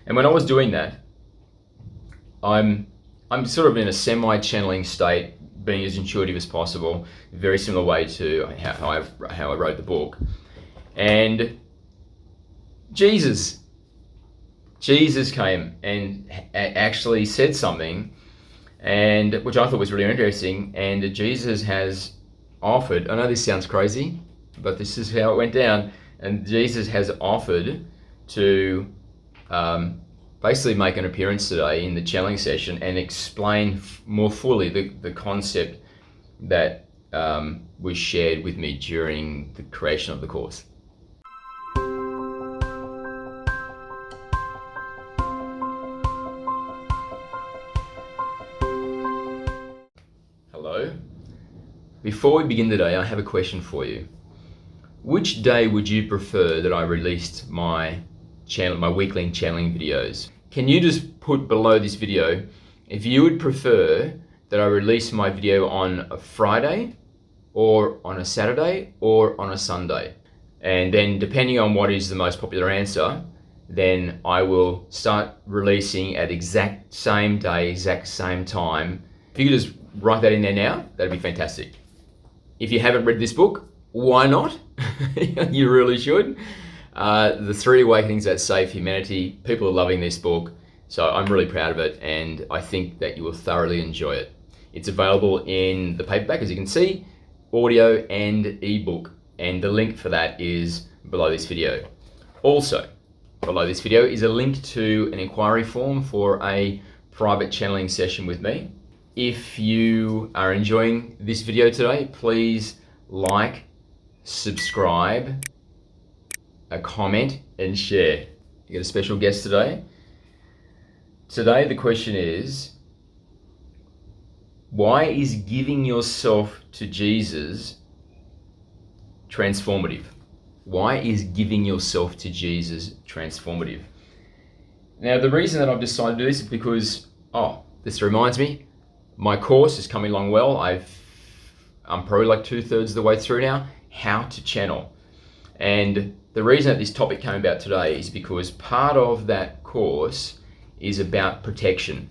And when I was doing that, I'm sort of in a semi-channeling state, being as intuitive as possible, very similar way to how I wrote the book. And Jesus came and actually said something, and which I thought was really interesting. And Jesus has offered, I know this sounds crazy, but this is how it went down. And Jesus has offered to basically make an appearance today in the channeling session and explain more fully the concept that was shared with me during the creation of the course. Hello. Before we begin today, I have a question for you. Which day would you prefer that I released my weekly channeling videos? Can you just put below this video if you would prefer that I release my video on a Friday or on a Saturday or on a Sunday? And then depending on what is the most popular answer, then I will start releasing at exact same day, exact same time. If you could just write that in there now, that'd be fantastic. If you haven't read this book, why not? You really should. The 3 Awakenings That Save Humanity. People are loving this book, so I'm really proud of it, and I think that you will thoroughly enjoy it. It's available in the paperback, as you can see, audio and ebook, and the link for that is below this video. Also, below this video is a link to an inquiry form for a private channeling session with me. If you are enjoying this video today, please like, subscribe, a comment, and share. You got a special guest today. Today the question is, why is giving yourself to Jesus transformative? Why is giving yourself to Jesus transformative? Now, the reason that I've decided to do this is because, this reminds me, my course is coming along well. I'm probably like 2/3 of the way through now, how to channel. And the reason that this topic came about today is because part of that course is about protection.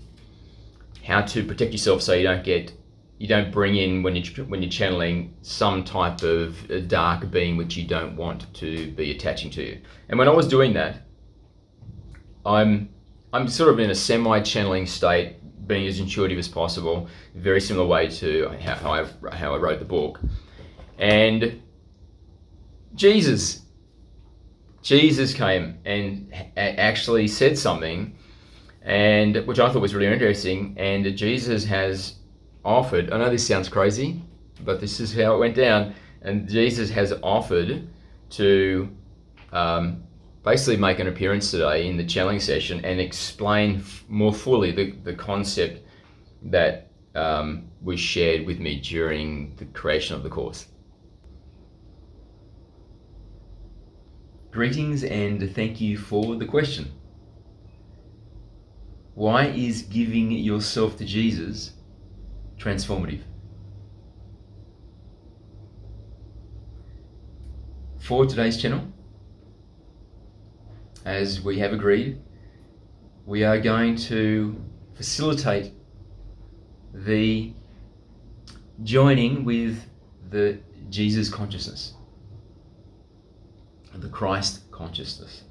How to protect yourself so you don't bring in, when you're channeling, some type of dark being which you don't want to be attaching to you. And when I was doing that, I'm sort of in a semi-channeling state, being as intuitive as possible, very similar way to how I wrote the book. And Jesus came and actually said something, and which I thought was really interesting. And Jesus has offered, I know this sounds crazy, but this is how it went down. And Jesus has offered to basically make an appearance today in the channeling session and explain more fully the concept that was shared with me during the creation of the course. Greetings and thank you for the question. Why is giving yourself to Jesus transformative? For today's channel, as we have agreed, we are going to facilitate the joining with the Jesus consciousness, the Christ consciousness.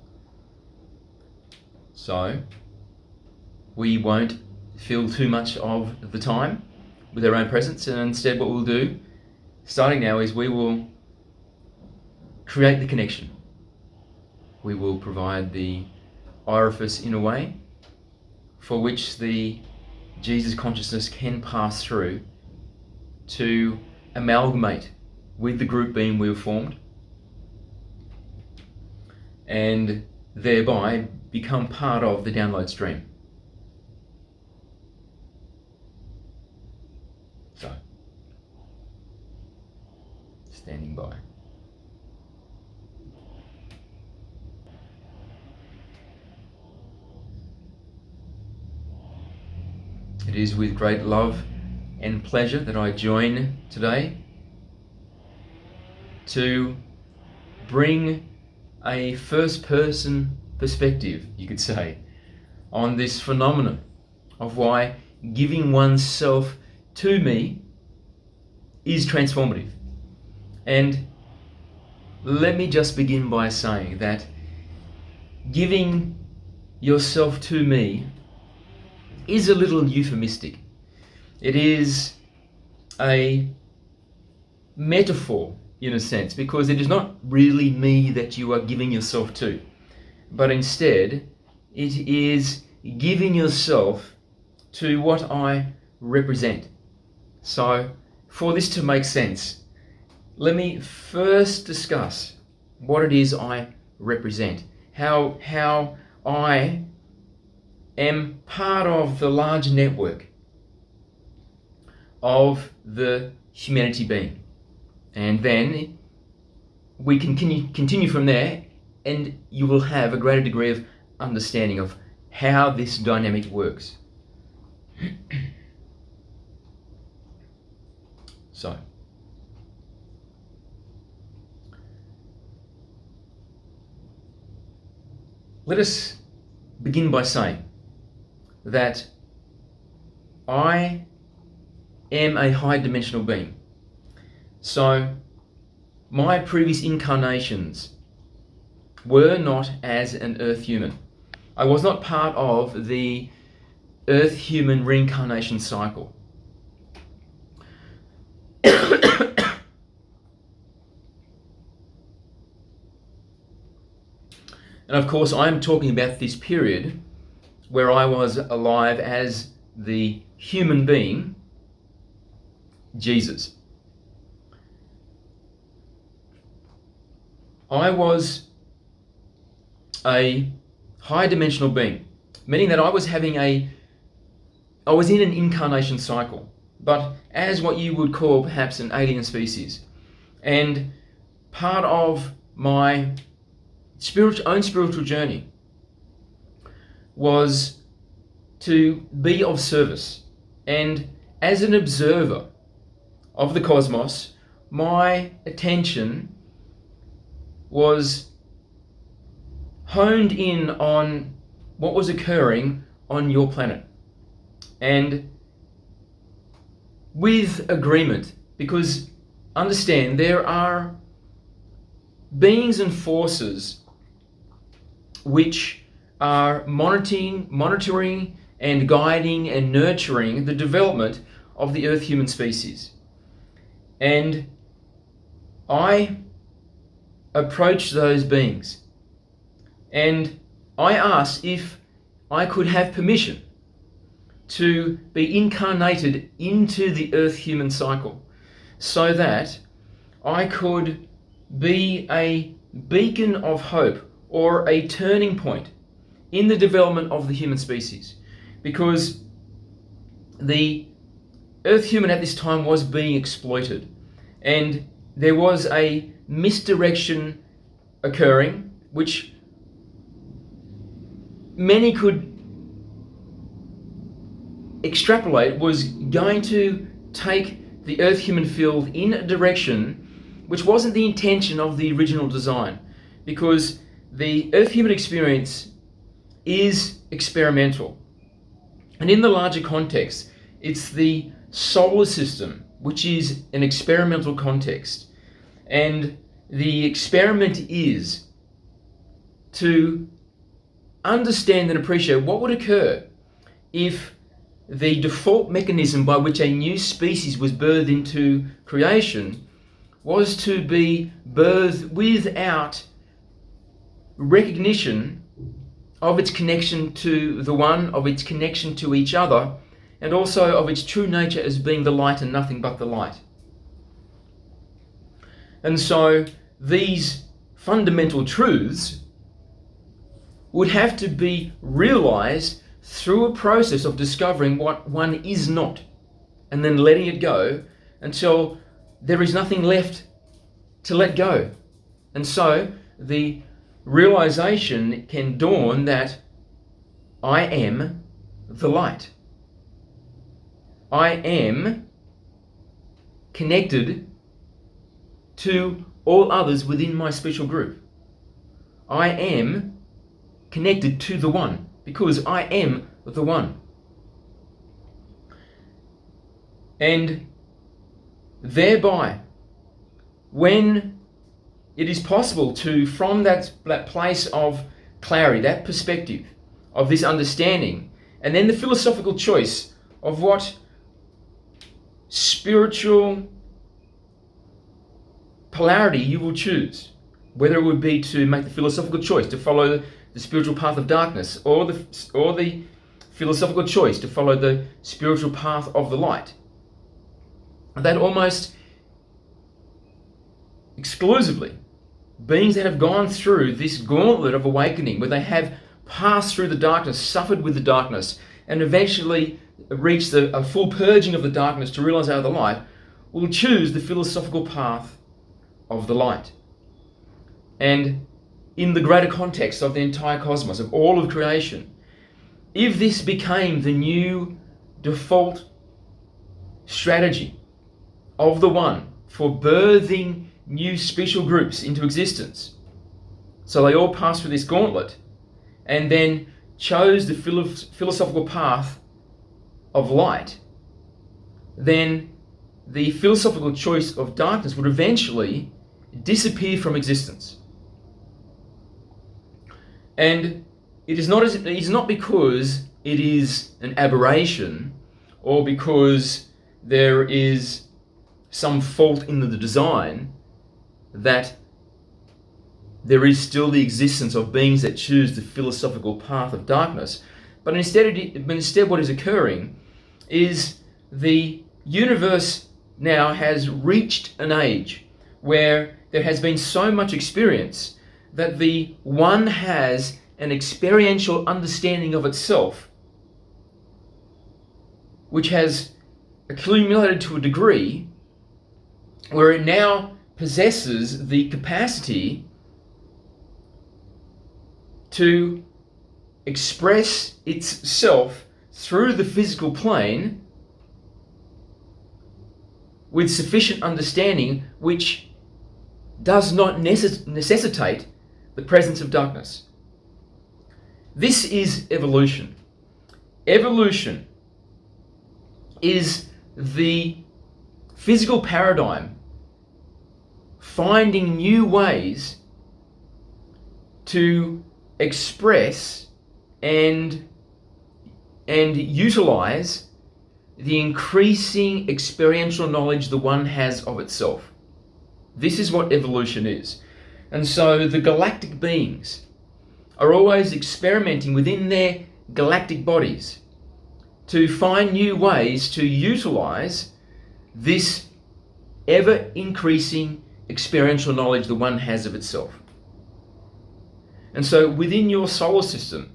So we won't fill too much of the time with our own presence, and instead what we'll do, starting now, is we will create the connection. We will provide the orifice in a way for which the Jesus consciousness can pass through to amalgamate with the group being we've formed, and thereby become part of the download stream. So, standing by. It is with great love and pleasure that I join today to bring a first-person perspective, you could say, on this phenomenon of why giving oneself to me is transformative. And let me just begin by saying that giving yourself to me is a little euphemistic. It is a metaphor in a sense, because it is not really me that you are giving yourself to, but instead it is giving yourself to what I represent. So for this to make sense, let me first discuss what it is I represent, how I am part of the large network of the humanity being. And then we can continue from there, and you will have a greater degree of understanding of how this dynamic works. So, let us begin by saying that I am a high-dimensional being. So, my previous incarnations were not as an Earth human. I was not part of the Earth human reincarnation cycle. And of course, I am talking about this period where I was alive as the human being, Jesus. I was a high-dimensional being, meaning that I was in an incarnation cycle, but as what you would call perhaps an alien species. And part of my own spiritual journey was to be of service. And as an observer of the cosmos, my attention was honed in on what was occurring on your planet. And with agreement, because understand there are beings and forces which are monitoring and guiding and nurturing the development of the Earth human species. And I approached those beings and I asked if I could have permission to be incarnated into the Earth human cycle so that I could be a beacon of hope or a turning point in the development of the human species, because the Earth human at this time was being exploited and there was a misdirection occurring which many could extrapolate was going to take the Earth human field in a direction which wasn't the intention of the original design, because the Earth human experience is experimental. And in the larger context, it's the solar system, which is an experimental context. And the experiment is to understand and appreciate what would occur if the default mechanism by which a new species was birthed into creation was to be birthed without recognition of its connection to the one, of its connection to each other, and also of its true nature as being the light and nothing but the light. And so these fundamental truths would have to be realized through a process of discovering what one is not, and then letting it go until there is nothing left to let go. And so the realization can dawn that I am the light. I am connected to all others within my special group. I am connected to the one. because I am the one. And thereby, when it is possible to, from that place of clarity, that perspective, of this understanding, and then the philosophical choice of what spiritual polarity you will choose, whether it would be to make the philosophical choice to follow the spiritual path of darkness, or the philosophical choice to follow the spiritual path of the light, that almost exclusively beings that have gone through this gauntlet of awakening, where they have passed through the darkness, suffered with the darkness, and eventually reached a full purging of the darkness to realize out of the light, will choose the philosophical path of the light. And in the greater context of the entire cosmos, of all of creation, if this became the new default strategy of the one for birthing new special groups into existence, so they all passed through this gauntlet and then chose the philosophical path of light, then the philosophical choice of darkness would eventually disappear from existence. And it is not because it is an aberration, or because there is some fault in the design, that there is still the existence of beings that choose the philosophical path of darkness. But instead what is occurring is the universe now has reached an age where there has been so much experience that the one has an experiential understanding of itself, which has accumulated to a degree where it now possesses the capacity to express itself through the physical plane with sufficient understanding, which does not necessitate the presence of darkness. This is evolution. Evolution is the physical paradigm finding new ways to express and utilize the increasing experiential knowledge the one has of itself. This is what evolution is. And so the galactic beings are always experimenting within their galactic bodies to find new ways to utilize this ever increasing experiential knowledge the one has of itself. And so within your solar system,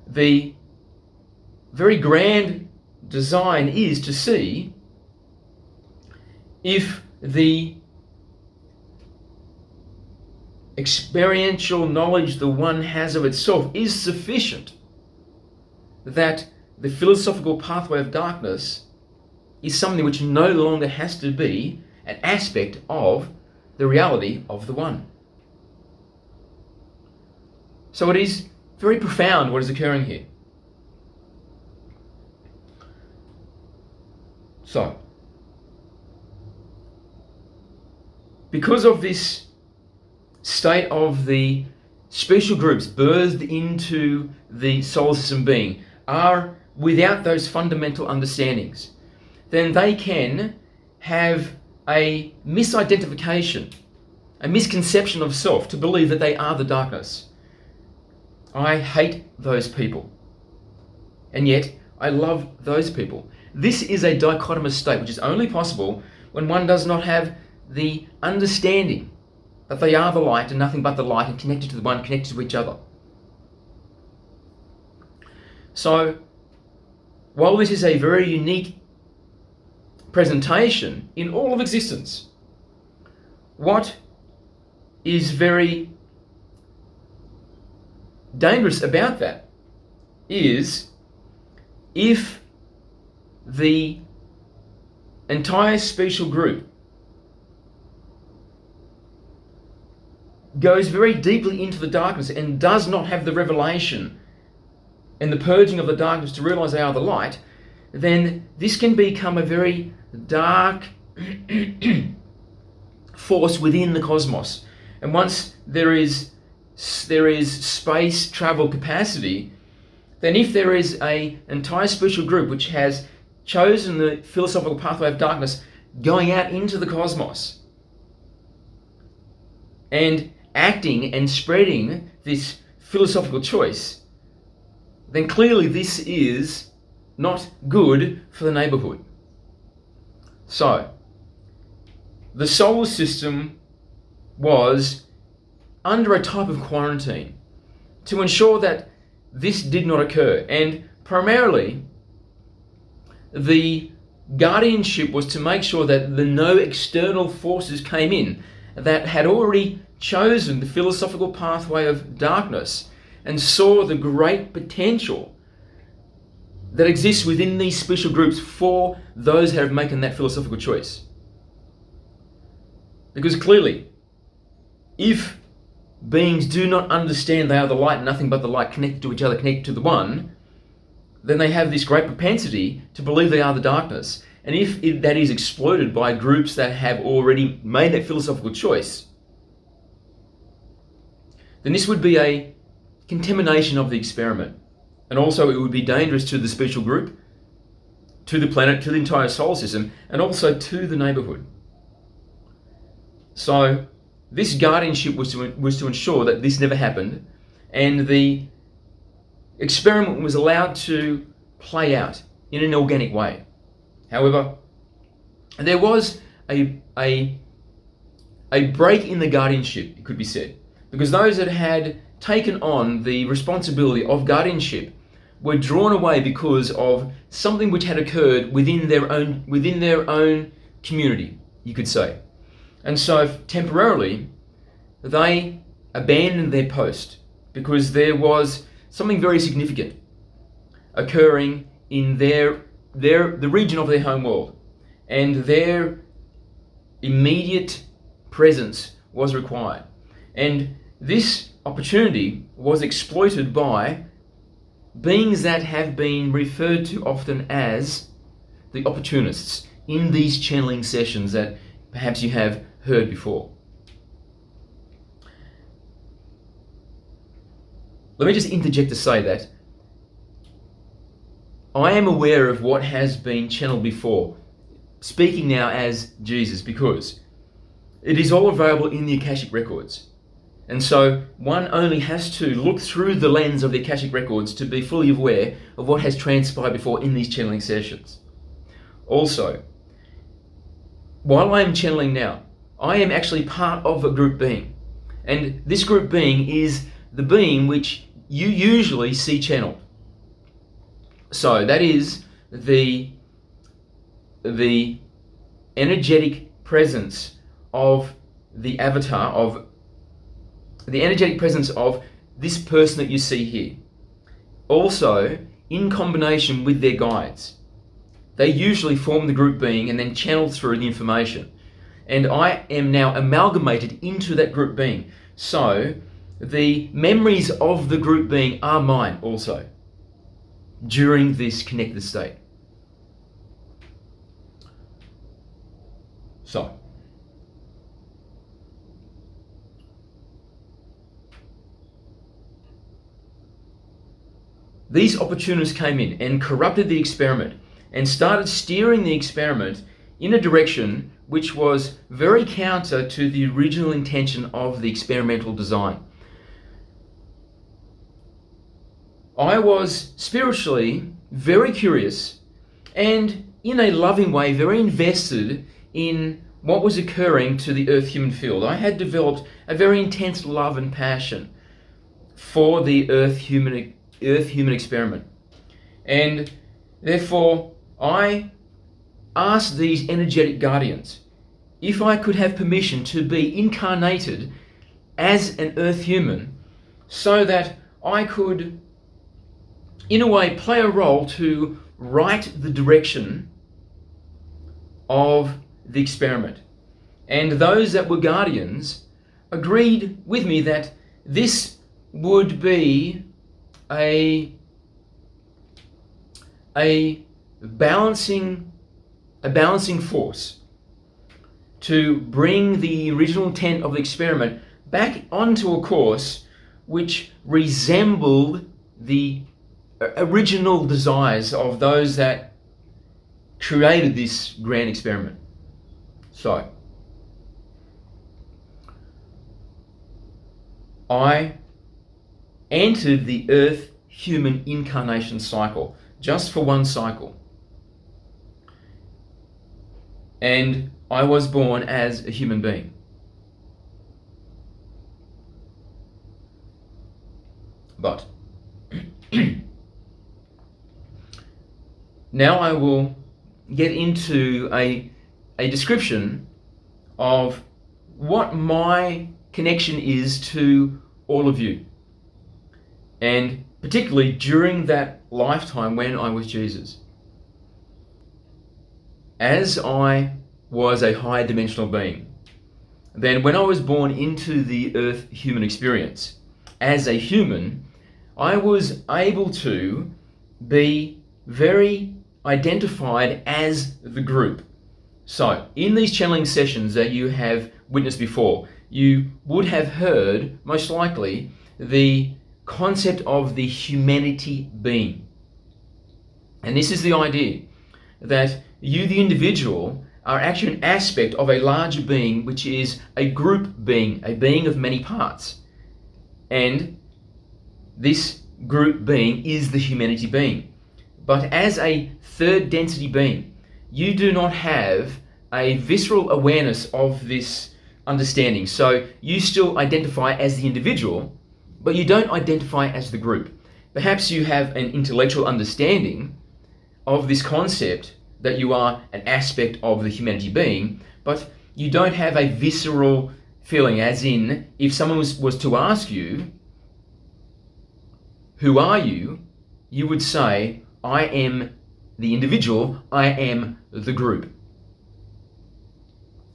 the very grand design is to see if the experiential knowledge the one has of itself is sufficient that the philosophical pathway of darkness is something which no longer has to be an aspect of the reality of the one. So it is very profound what is occurring here. So, because of this state of the special groups birthed into the solar system being are without those fundamental understandings, then they can have a misidentification, a misconception of self to believe that they are the darkness. I hate those people, and yet I love those people. This is a dichotomous state which is only possible when one does not have the understanding that they are the light and nothing but the light, and connected to the one, connected to each other. So, while this is a very unique presentation in all of existence, what is very dangerous about that is if the entire special group goes very deeply into the darkness and does not have the revelation and the purging of the darkness to realize they are the light, then this can become a very dark force within the cosmos. And once there is space travel capacity, then if there is an entire spiritual group which has chosen the philosophical pathway of darkness, going out into the cosmos and acting and spreading this philosophical choice, then clearly this is not good for the neighborhood. So, the solar system was under a type of quarantine to ensure that this did not occur. And primarily, the guardianship was to make sure that no external forces came in that had already chosen the philosophical pathway of darkness and saw the great potential that exists within these special groups for those who have making that philosophical choice. Because clearly, if beings do not understand they are the light, nothing but the light, connected to each other, connected to the one, then they have this great propensity to believe they are the darkness. And if that is exploited by groups that have already made that philosophical choice, then this would be a contamination of the experiment. And also it would be dangerous to the spiritual group, to the planet, to the entire solar system, and also to the neighborhood. So this guardianship was to ensure that this never happened, and the experiment was allowed to play out in an organic way. However, there was a break in the guardianship, it could be said, because those that had taken on the responsibility of guardianship were drawn away because of something which had occurred within their own community, you could say. And so temporarily, they abandoned their post because there was something very significant occurring in the region of their home world, and their immediate presence was required. And this opportunity was exploited by beings that have been referred to often as the opportunists in these channeling sessions that perhaps you have heard before. Let me just interject to say that I am aware of what has been channeled before, speaking now as Jesus, because it is all available in the Akashic records. And so one only has to look through the lens of the Akashic records to be fully aware of what has transpired before in these channeling sessions. Also, while I am channeling now, I am actually part of a group being. And this group being is the being which you usually see channeled. So that is the energetic presence of the avatar, of the energetic presence of this person that you see here. Also, in combination with their guides. They usually form the group being and then channel through the information. And I am now amalgamated into that group being. So, the memories of the group being are mine also during this connected state. So, these opportunists came in and corrupted the experiment and started steering the experiment in a direction which was very counter to the original intention of the experimental design. I was spiritually very curious and in a loving way very invested in what was occurring to the Earth-human field. I had developed a very intense love and passion for the Earth-human experiment. And therefore, I asked these energetic guardians if I could have permission to be incarnated as an Earth human so that I could, in a way, play a role to right the direction of the experiment. And those that were guardians agreed with me that this would be a a balancing force to bring the original intent of the experiment back onto a course which resembled the original desires of those that created this grand experiment. So, I entered the Earth human incarnation cycle just for one cycle. And I was born as a human being. But now I will get into a description of what my connection is to all of you. And particularly during that lifetime when I was Jesus. As I was a higher dimensional being, then when I was born into the Earth human experience, as a human, I was able to be very identified as the group. So, in these channeling sessions that you have witnessed before, you would have heard, most likely, the concept of the humanity being. And this is the idea that you, the individual, are actually an aspect of a larger being, which is a group being, a being of many parts. And this group being is the humanity being. But as a third density being, you do not have a visceral awareness of this understanding. So you still identify as the individual, but you don't identify as the group. Perhaps you have an intellectual understanding of this concept that you are an aspect of the humanity being, but you don't have a visceral feeling, as in, if someone was to ask you, who are you? You would say, I am the individual, I am the group.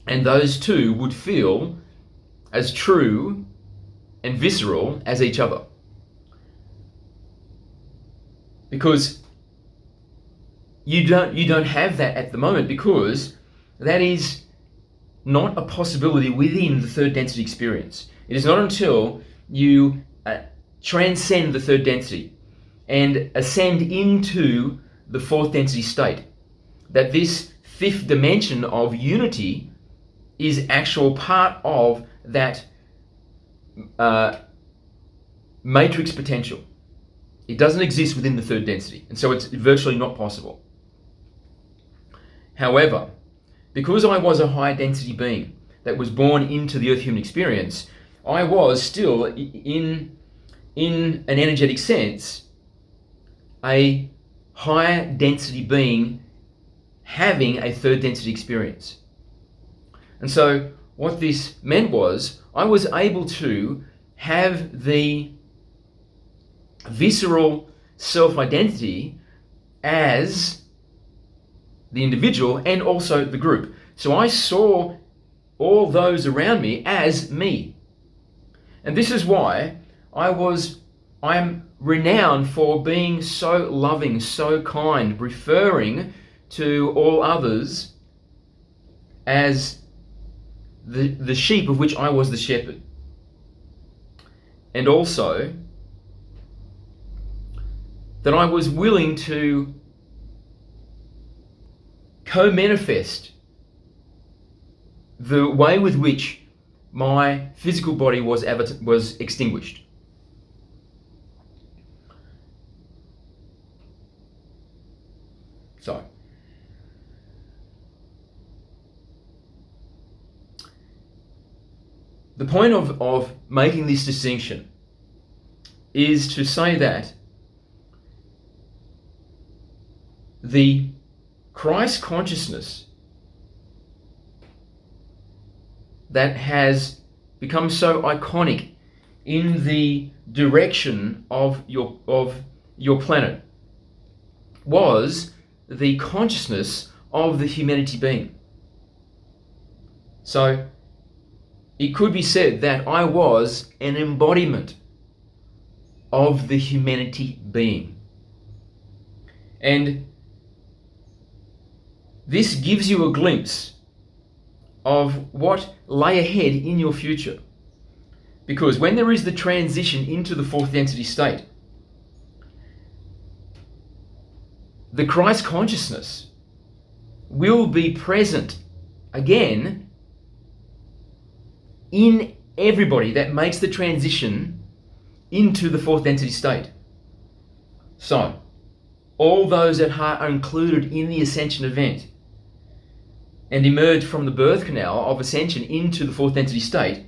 And those two would feel as true and visceral as each other. Because you don't have that at the moment, because that is not a possibility within the third density experience. It is not until you transcend the third density and ascend into the fourth density state that this fifth dimension of unity is actual part of that matrix potential. It doesn't exist within the third density, and so it's virtually not possible. However, because I was a high density being that was born into the Earth human experience, I was still, in an energetic sense, a higher density being having a third density experience. And so what this meant was I was able to have the visceral self-identity as the individual and also the group. So I saw all those around me as me. And this is why I'm renowned for being so loving, so kind, referring to all others as the sheep of which I was the shepherd. And also that I was willing to co-manifest the way with which my physical body was extinguished. So, the point of making this distinction is to say that the Christ consciousness that has become so iconic in the direction of your planet was the consciousness of the humanity being. So it could be said that I was an embodiment of the humanity being. And this gives you a glimpse of what lay ahead in your future. Because when there is the transition into the fourth density state, the Christ consciousness will be present again in everybody that makes the transition into the fourth density state. So, all those that are included in the ascension event and emerge from the birth canal of ascension into the fourth density state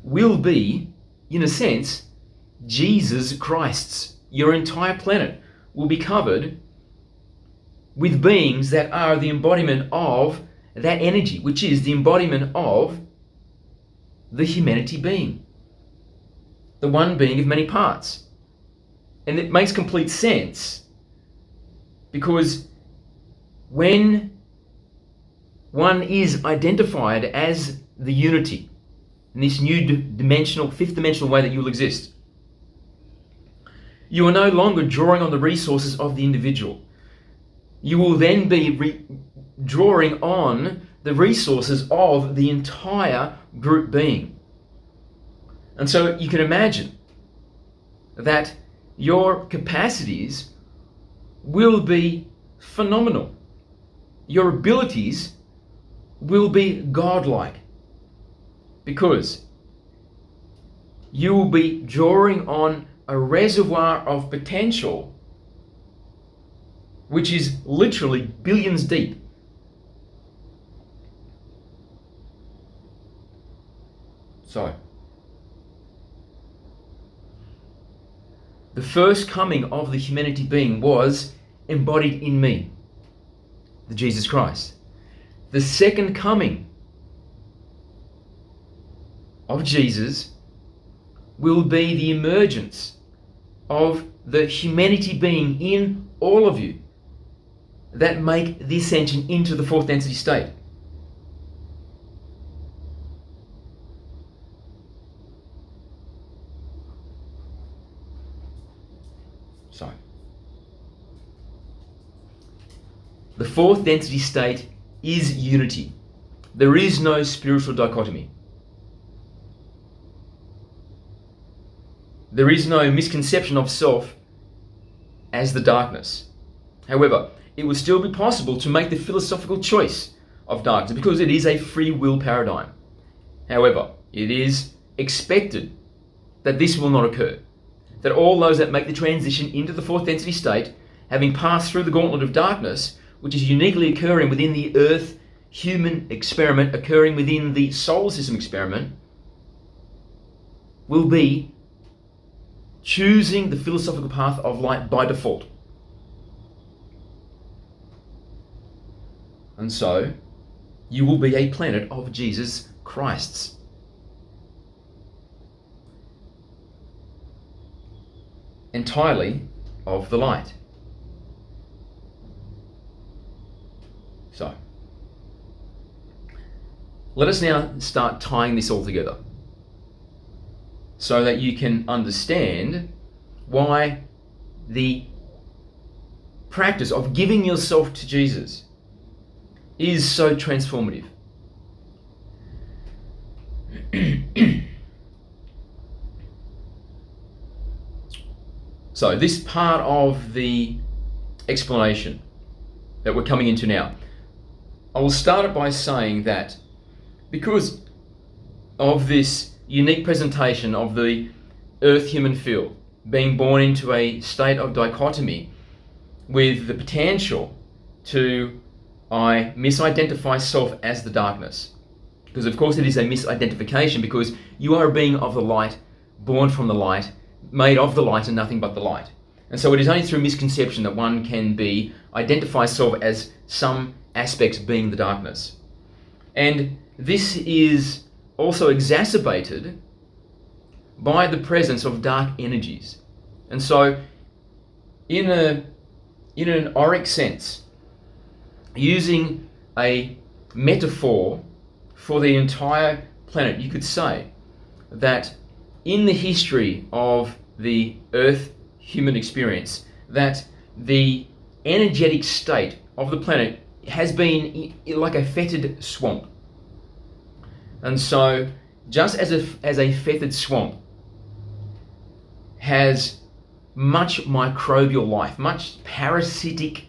will be, in a sense, Jesus Christs. Your entire planet will be covered with beings that are the embodiment of that energy, which is the embodiment of the humanity being, the one being of many parts. And it makes complete sense, because when one is identified as the unity in this new dimensional, fifth dimensional way that you'll exist, you are no longer drawing on the resources of the individual. You will then be drawing on the resources of the entire group being. And so you can imagine that your capacities will be phenomenal. Your abilities will be godlike, because you will be drawing on a reservoir of potential which is literally billions deep. So, the first coming of the humanity being was embodied in me, the Jesus Christ. The second coming of Jesus will be the emergence of the humanity being in all of you that make the ascension into the fourth density state. So, the fourth density state is unity. There is no spiritual dichotomy. There is no misconception of self as the darkness. However, it will still be possible to make the philosophical choice of darkness because it is a free will paradigm. However, it is expected that this will not occur. That all those that make the transition into the fourth density state, having passed through the gauntlet of darkness, which is uniquely occurring within the Earth human experiment, occurring within the solar system experiment, will be choosing the philosophical path of light by default. And so, you will be a planet of Jesus Christs. Entirely of the light. So, let us now start tying this all together so that you can understand why the practice of giving yourself to Jesus is so transformative. So this part of the explanation that we're coming into now, I will start it by saying that because of this unique presentation of the Earth human field being born into a state of dichotomy with the potential to misidentify self as the darkness. Because of course it is a misidentification, because you are a being of the light, born from the light, made of the light and nothing but the light. And so it is only through misconception that one can identify self as some aspects being the darkness. And this is also exacerbated by the presence of dark energies. And so in an auric sense, using a metaphor for the entire planet, you could say that in the history of the Earth human experience, that the energetic state of the planet has been like a fetid swamp. And so, just as a fetid swamp has much microbial life, much parasitic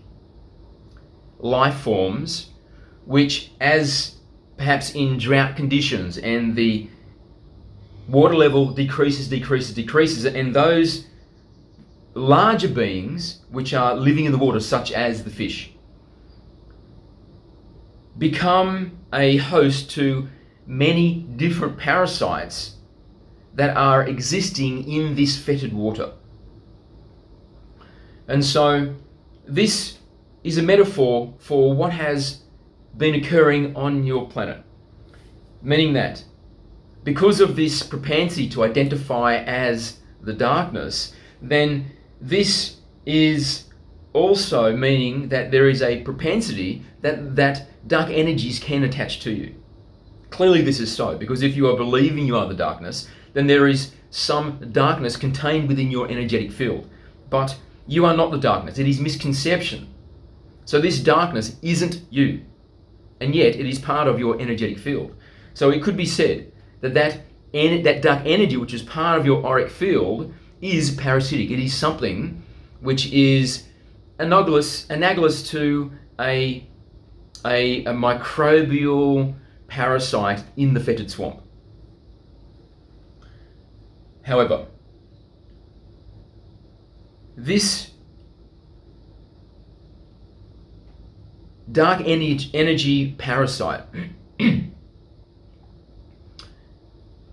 life forms, which, as perhaps in drought conditions and the water level decreases, and those larger beings which are living in the water, such as the fish, become a host to many different parasites that are existing in this fetid water. And so this is a metaphor for what has been occurring on your planet, meaning that because of this propensity to identify as the darkness, then this is also meaning that there is a propensity that dark energies can attach to you. Clearly this is so, because if you are believing you are the darkness, then there is some darkness contained within your energetic field. But you are not the darkness. It is misconception. So this darkness isn't you, and yet it is part of your energetic field. So it could be said that dark energy, which is part of your auric field, is parasitic. It is something which is analogous to a microbial parasite in the fetid swamp. However, this dark energy parasite can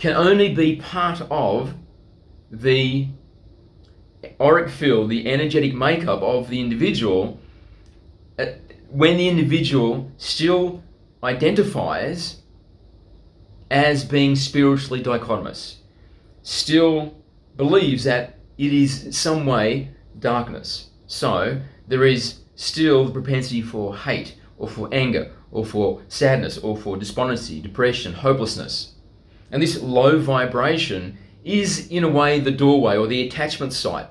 only be part of the auric field, the energetic makeup of the individual, when the individual still identifies as being spiritually dichotomous, still believes that it is some way darkness. So there is still the propensity for hate, or for anger, or for sadness, or for despondency, depression, hopelessness. And this low vibration is, in a way, the doorway or the attachment site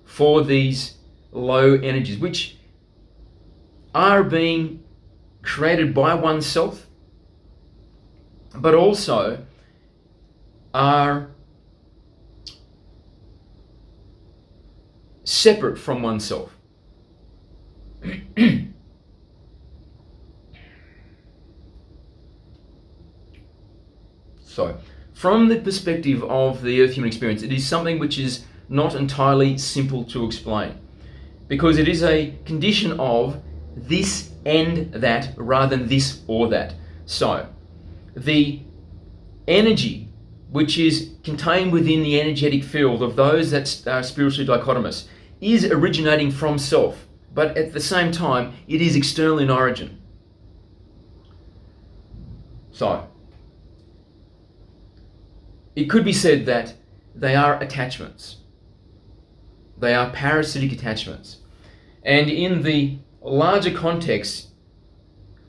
for these low energies, which are being created by oneself, but also are separate from oneself. So, from the perspective of the Earth human experience, it is something which is not entirely simple to explain, because it is a condition of this and that rather than this or that. So, the energy which is contained within the energetic field of those that are spiritually dichotomous is originating from self, but at the same time it is external in origin. So, it could be said that they are attachments. They are parasitic attachments. And in the larger context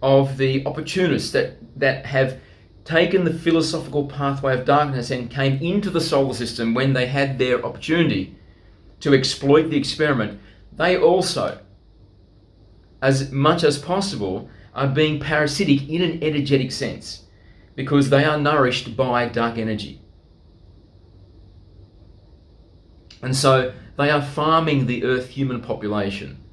of the opportunists that have taken the philosophical pathway of darkness and came into the solar system when they had their opportunity to exploit the experiment, they also, as much as possible, are being parasitic in an energetic sense, because they are nourished by dark energy. And so they are farming the Earth human population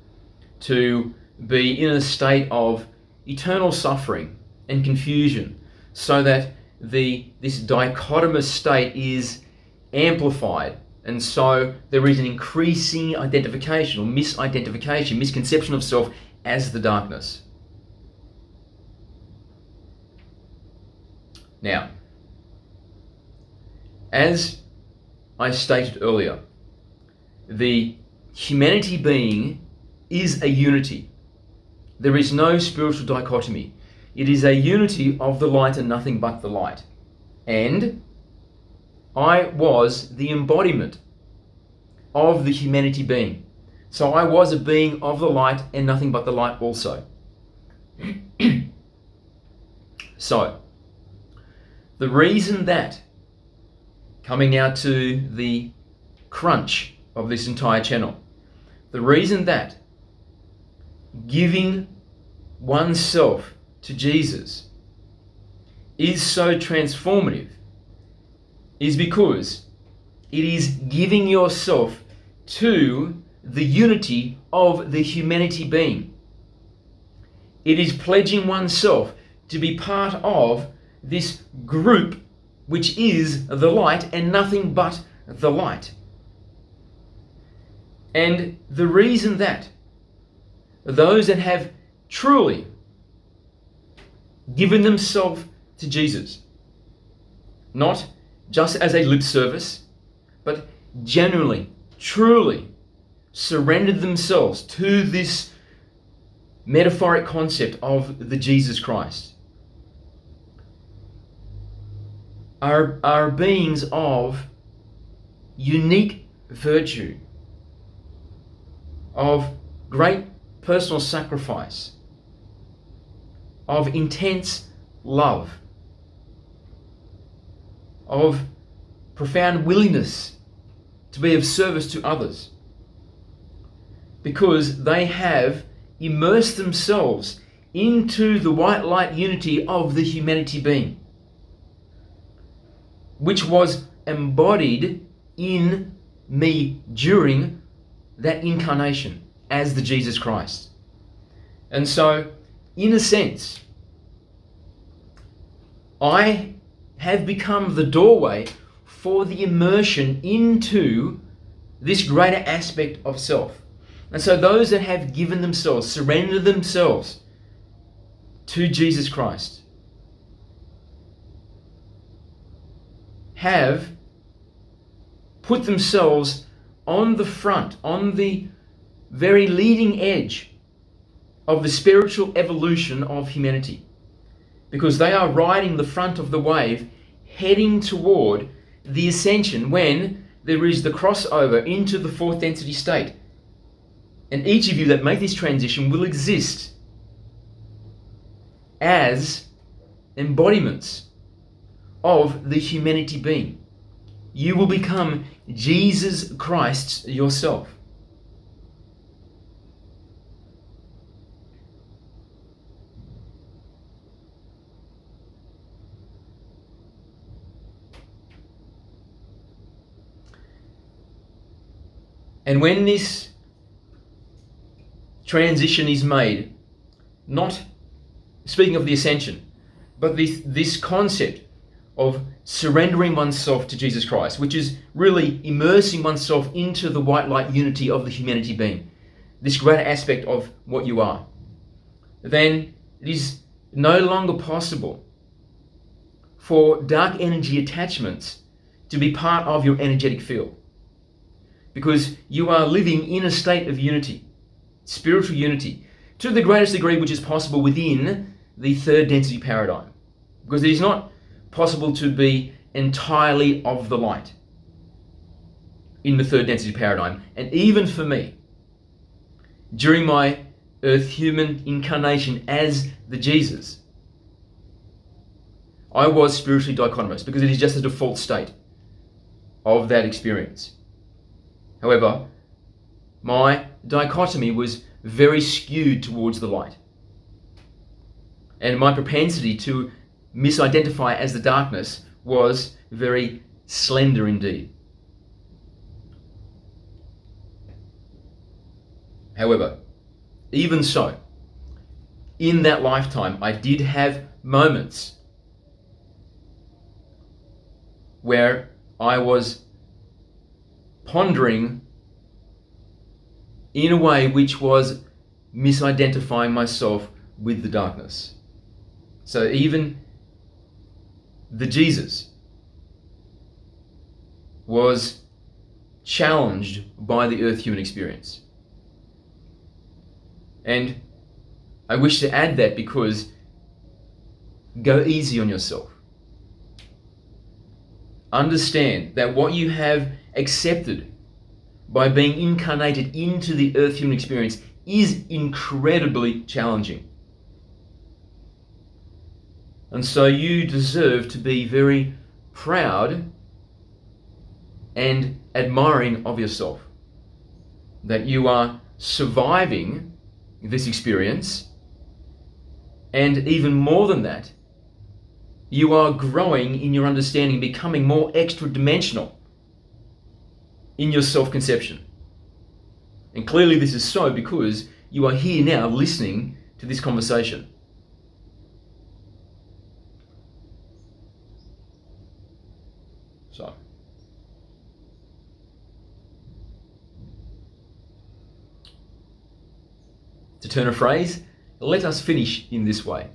to be in a state of eternal suffering and confusion, so that this dichotomous state is amplified. And so there is an increasing identification or misidentification, misconception of self as the darkness. Now, as I stated earlier, the humanity being is a unity. There is no spiritual dichotomy. It is a unity of the light and nothing but the light. And I was the embodiment of the humanity being. So I was a being of the light and nothing but the light also. So, the reason that, coming out to the crunch of this entire channel, The reason that giving oneself to Jesus is so transformative is because it is giving yourself to the unity of the humanity being. It is pledging oneself to be part of this group which is the light and nothing but the light. And the reason that those that have truly given themselves to Jesus, not just as a lip service, but genuinely, truly surrendered themselves to this metaphoric concept of the Jesus Christ, are beings of unique virtue, of great personal sacrifice, of intense love, of profound willingness to be of service to others, because they have immersed themselves into the white light unity of the humanity being, which was embodied in me during that incarnation as the Jesus Christ. And so, in a sense, I have become the doorway for the immersion into this greater aspect of self. And so those that have given themselves, surrendered themselves to Jesus Christ, have put themselves on the front, on the very leading edge of the spiritual evolution of humanity, because they are riding the front of the wave, heading toward the ascension when there is the crossover into the fourth density state. And each of you that make this transition will exist as embodiments of the humanity being. You will become Jesus Christ yourself. And when this transition is made, not speaking of the ascension, but this concept of surrendering oneself to Jesus Christ, which is really immersing oneself into the white light unity of the humanity being, this greater aspect of what you are, then it is no longer possible for dark energy attachments to be part of your energetic field, because you are living in a state of unity, spiritual unity, to the greatest degree which is possible within the third density paradigm, because it is not possible to be entirely of the light in the third density paradigm. And even for me, during my earth human incarnation as the Jesus, I was spiritually dichotomous, because it is just a default state of that experience. However, my dichotomy was very skewed towards the light, and my propensity to misidentify as the darkness was very slender indeed. However, even so, in that lifetime, I did have moments where I was pondering in a way which was misidentifying myself with the darkness. So even the Jesus was challenged by the earth human experience. And I wish to add that, because go easy on yourself. Understand that what you have accepted by being incarnated into the earth human experience is incredibly challenging. And so you deserve to be very proud and admiring of yourself. that you are surviving this experience, and even more than that, you are growing in your understanding, becoming more extra-dimensional in your self-conception. And clearly this is so because you are here now listening to this conversation. So, to turn a phrase, let us finish in this way.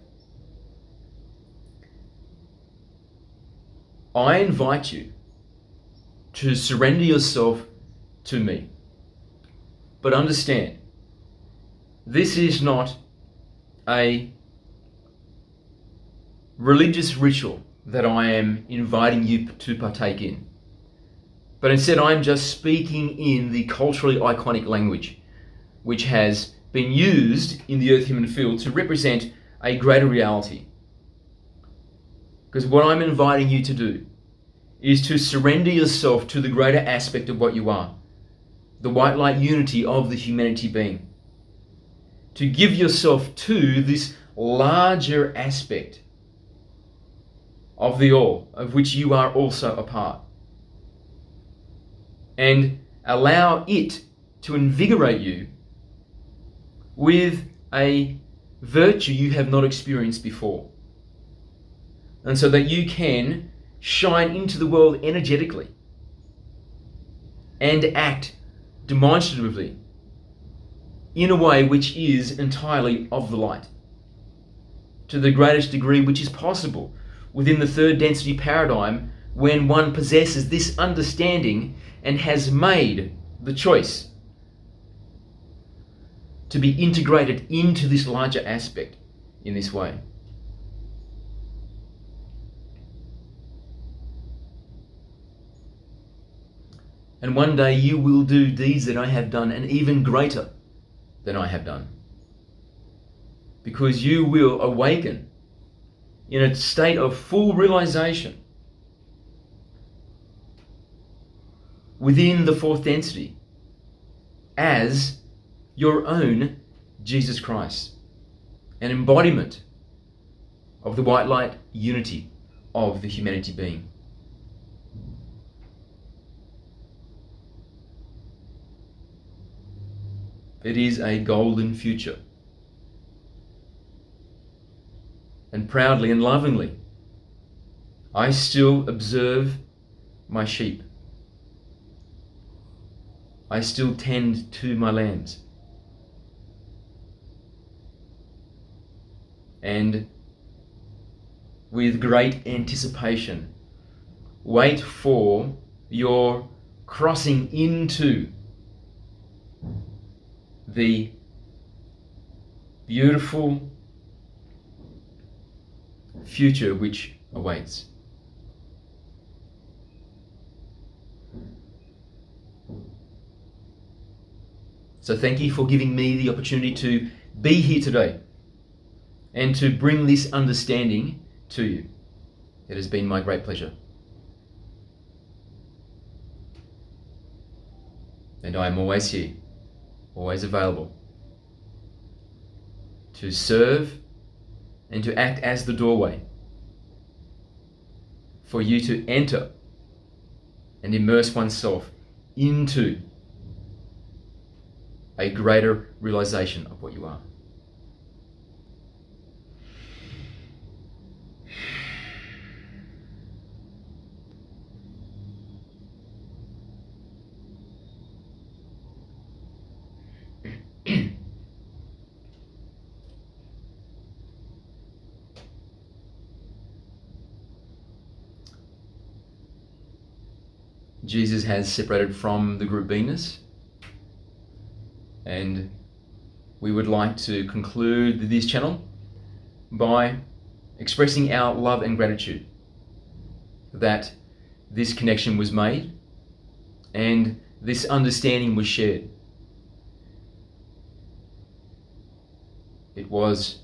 I invite you to surrender yourself to me. But understand, this is not a religious ritual that I am inviting you to partake in. But instead, I'm just speaking in the culturally iconic language, which has been used in the earth-human field to represent a greater reality. Because what I'm inviting you to do is to surrender yourself to the greater aspect of what you are, the white light unity of the humanity being. To give yourself to this larger aspect of the all, of which you are also a part. And allow it to invigorate you with a virtue you have not experienced before. And so that you can shine into the world energetically and act demonstratively in a way which is entirely of the light, to the greatest degree which is possible within the third density paradigm, when one possesses this understanding and has made the choice to be integrated into this larger aspect in this way. And one day you will do deeds that I have done, and even greater than I have done. Because you will awaken in a state of full realization within the fourth density as your own Jesus Christ, an embodiment of the white light unity of the humanity being. It is a golden future. And proudly and lovingly, I still observe my sheep. I still tend to my lambs. And with great anticipation, wait for your crossing into the beautiful future which awaits. So thank you for giving me the opportunity to be here today and to bring this understanding to you. It has been my great pleasure. And I am always here, always available to serve and to act as the doorway for you to enter and immerse oneself into a greater realization of what you are. Jesus has separated from the group beingness, and we would like to conclude this channel by expressing our love and gratitude that this connection was made and this understanding was shared. It was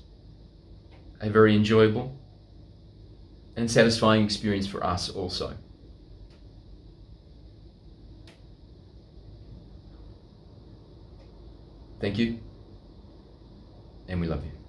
a very enjoyable and satisfying experience for us also. Thank you, and we love you.